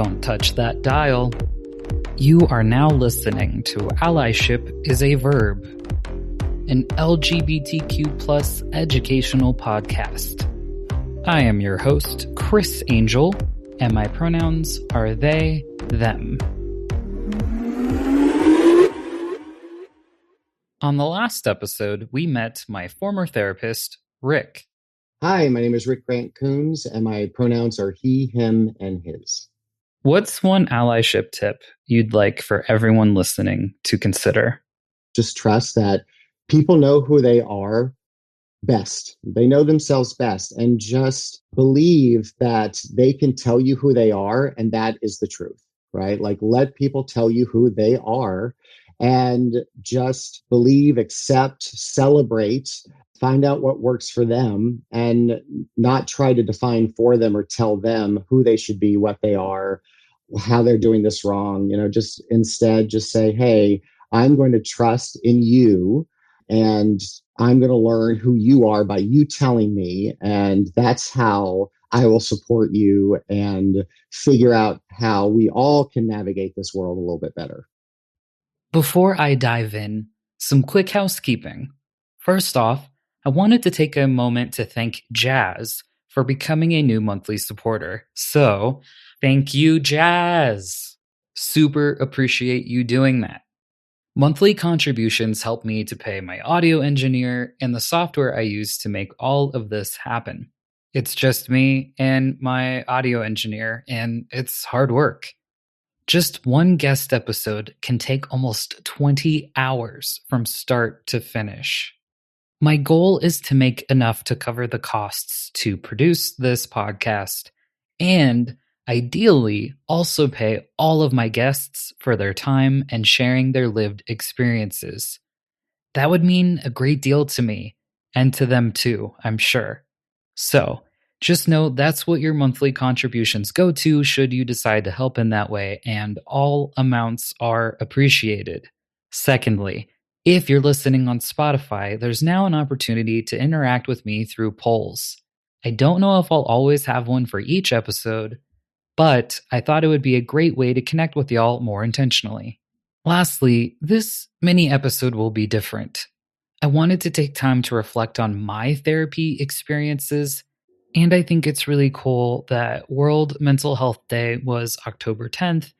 Don't touch that dial. You are now listening to Allyship is a Verb, an LGBTQ plus educational podcast. I am your host, Chris Angel, and my pronouns are they, them. On the last episode, we met my former therapist, Rick. Hi, my name is Rick Grant-Coons, and my pronouns are he, him, and his. What's one allyship tip you'd like for everyone listening to consider? Just trust that people know who they are best. They know themselves best, and just believe that they can tell you who they are, and that is the truth, right? Like, let people tell you who they are, and just believe, accept, celebrate, find out what works for them, and not try to define for them or tell them who they should be, what they are, how they're doing this wrong. Just instead, just say, hey, I'm going to trust in you, and I'm going to learn who you are by you telling me. And that's how I will support you and figure out how we all can navigate this world a little bit better. Before I dive in, some quick housekeeping. First off, I wanted to take a moment to thank Jazz for becoming a new monthly supporter. So, thank you, Jazz. Super appreciate you doing that. Monthly contributions help me to pay my audio engineer and the software I use to make all of this happen. It's just me and my audio engineer, and it's hard work. Just one guest episode can take almost 20 hours from start to finish. My goal is to make enough to cover the costs to produce this podcast and ideally also pay all of my guests for their time and sharing their lived experiences. That would mean a great deal to me and to them too, I'm sure. So, just know that's what your monthly contributions go to should you decide to help in that way, and all amounts are appreciated. Secondly, if you're listening on Spotify, there's now an opportunity to interact with me through polls. I don't know if I'll always have one for each episode, but I thought it would be a great way to connect with y'all more intentionally. Lastly, this mini episode will be different. I wanted to take time to reflect on my therapy experiences, and I think it's really cool that World Mental Health Day was October 10th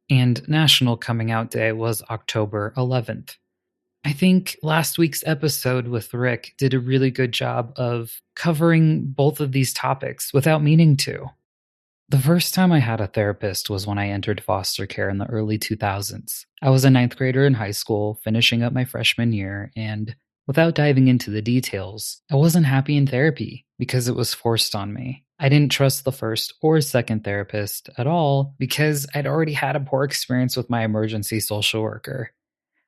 and National Coming Out Day was October 11th. I think last week's episode with Rick did a really good job of covering both of these topics without meaning to. The first time I had a therapist was when I entered foster care in the early 2000s. I was a ninth grader in high school, finishing up my freshman year, and without diving into the details, I wasn't happy in therapy because it was forced on me. I didn't trust the first or second therapist at all because I'd already had a poor experience with my emergency social worker.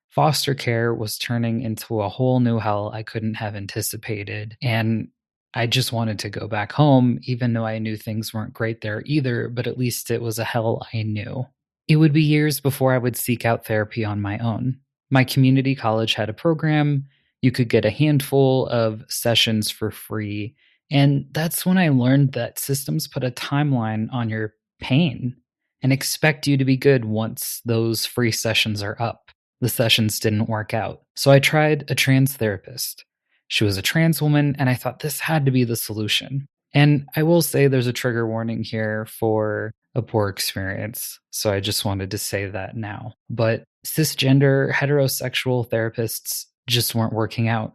Foster care was turning into a whole new hell I couldn't have anticipated, and I just wanted to go back home, even though I knew things weren't great there either, but at least it was a hell I knew. It would be years before I would seek out therapy on my own. My community college had a program. You could get a handful of sessions for free, and that's when I learned that systems put a timeline on your pain and expect you to be good once those free sessions are up. The sessions didn't work out, so I tried a trans therapist. She was a trans woman, and I thought this had to be the solution. And I will say there's a trigger warning here for a poor experience, so I just wanted to say that now. But cisgender, heterosexual therapists just weren't working out.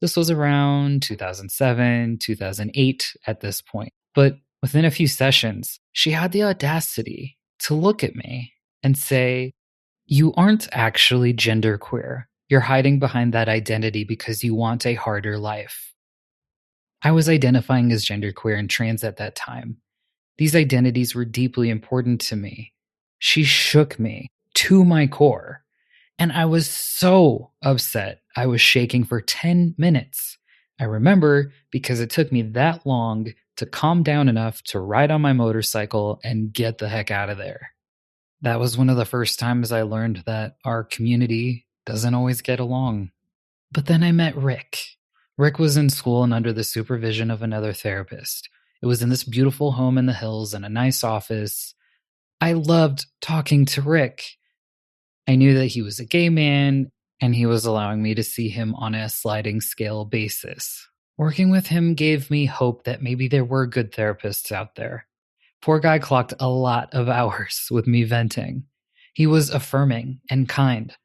This was around 2007, 2008 at this point. But within a few sessions, she had the audacity to look at me and say, "You aren't actually genderqueer. You're hiding behind that identity because you want a harder life." I was identifying as genderqueer and trans at that time. These identities were deeply important to me. She shook me to my core, and I was so upset. I was shaking for 10 minutes. I remember because it took me that long to calm down enough to ride on my motorcycle and get the heck out of there. That was one of the first times I learned that our community doesn't always get along. But then I met Rick. Rick was in school and under the supervision of another therapist. It was in this beautiful home in the hills in a nice office. I loved talking to Rick. I knew that he was a gay man, and he was allowing me to see him on a sliding scale basis. Working with him gave me hope that maybe there were good therapists out there. Poor guy clocked a lot of hours with me venting. He was affirming and kind.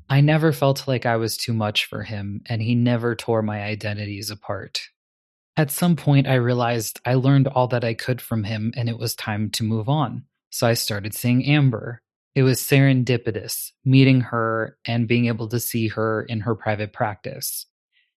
I never felt like I was too much for him, and he never tore my identities apart. At some point, I realized I learned all that I could from him, and it was time to move on. So I started seeing Amber. It was serendipitous, meeting her and being able to see her in her private practice.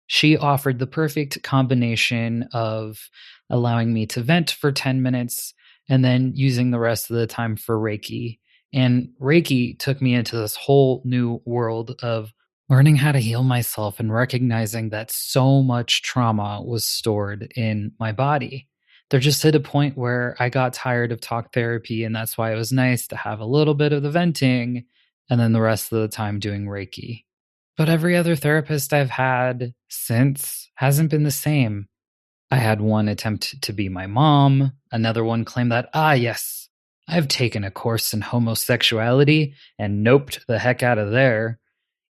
She offered the perfect combination of allowing me to vent for 10 minutes and then using the rest of the time for Reiki. And Reiki took me into this whole new world of learning how to heal myself and recognizing that so much trauma was stored in my body. There just hit a point where I got tired of talk therapy, and that's why it was nice to have a little bit of the venting and then the rest of the time doing Reiki. But every other therapist I've had since hasn't been the same. I had one attempt to be my mom, another one claimed that, yes, I've taken a course in homosexuality and noped the heck out of there.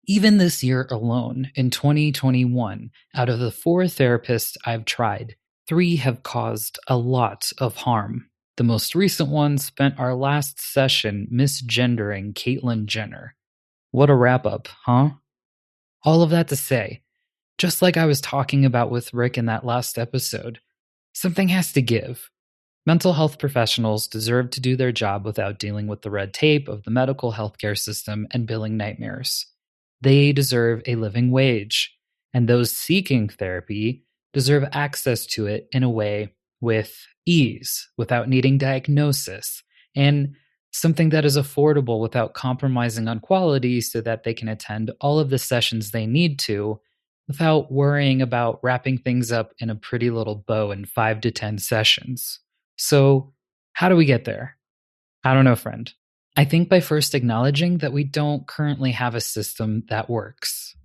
Even this year alone, in 2021, out of the 4 therapists I've tried, 3 have caused a lot of harm. The most recent one spent our last session misgendering Caitlyn Jenner. What a wrap-up, huh? All of that to say, just like I was talking about with Rick in that last episode, something has to give. Mental health professionals deserve to do their job without dealing with the red tape of the medical healthcare system and billing nightmares. They deserve a living wage, and those seeking therapy deserve access to it in a way with ease, without needing diagnosis, and something that is affordable without compromising on quality so that they can attend all of the sessions they need to without worrying about wrapping things up in a pretty little bow in 5 to 10 sessions. So, how do we get there? I don't know, friend. I think by first acknowledging that we don't currently have a system that works.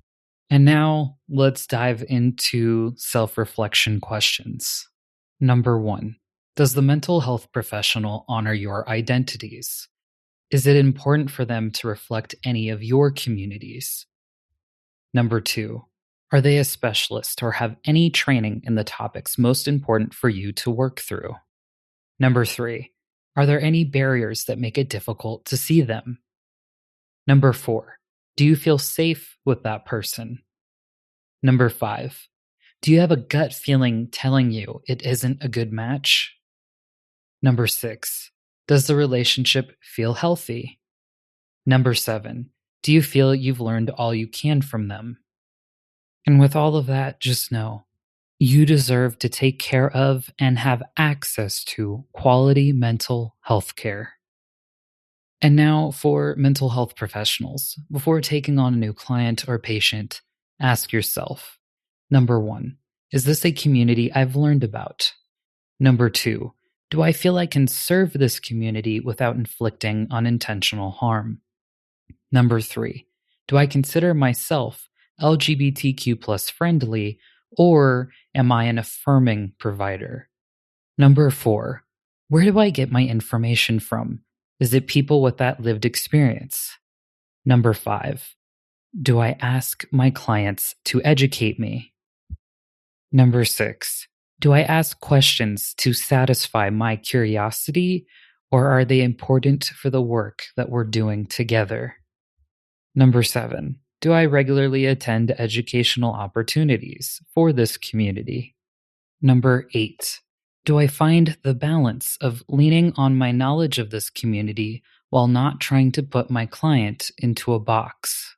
And now let's dive into self-reflection questions. Number 1, does the mental health professional honor your identities? Is it important for them to reflect any of your communities? Number 2, are they a specialist or have any training in the topics most important for you to work through? Number 3, are there any barriers that make it difficult to see them? Number 4, do you feel safe with that person? Number 5, do you have a gut feeling telling you it isn't a good match? Number 6, does the relationship feel healthy? Number 7, do you feel you've learned all you can from them? And with all of that, just know you deserve to take care of and have access to quality mental health care. And now for mental health professionals. Before taking on a new client or patient, ask yourself, number 1, is this a community I've learned about? Number 2, do I feel I can serve this community without inflicting unintentional harm? Number 3, do I consider myself LGBTQ+ friendly, or am I an affirming provider? Number 4, where do I get my information from? Is it people with that lived experience? Number 5, do I ask my clients to educate me? Number 6, do I ask questions to satisfy my curiosity, or are they important for the work that we're doing together? Number 7, do I regularly attend educational opportunities for this community? Number 8, do I find the balance of leaning on my knowledge of this community while not trying to put my client into a box?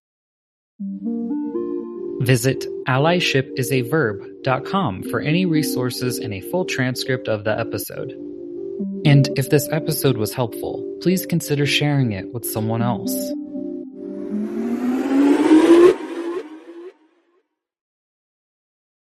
Visit allyship.com for any resources and a full transcript of the episode. And if this episode was helpful, please consider sharing it with someone else.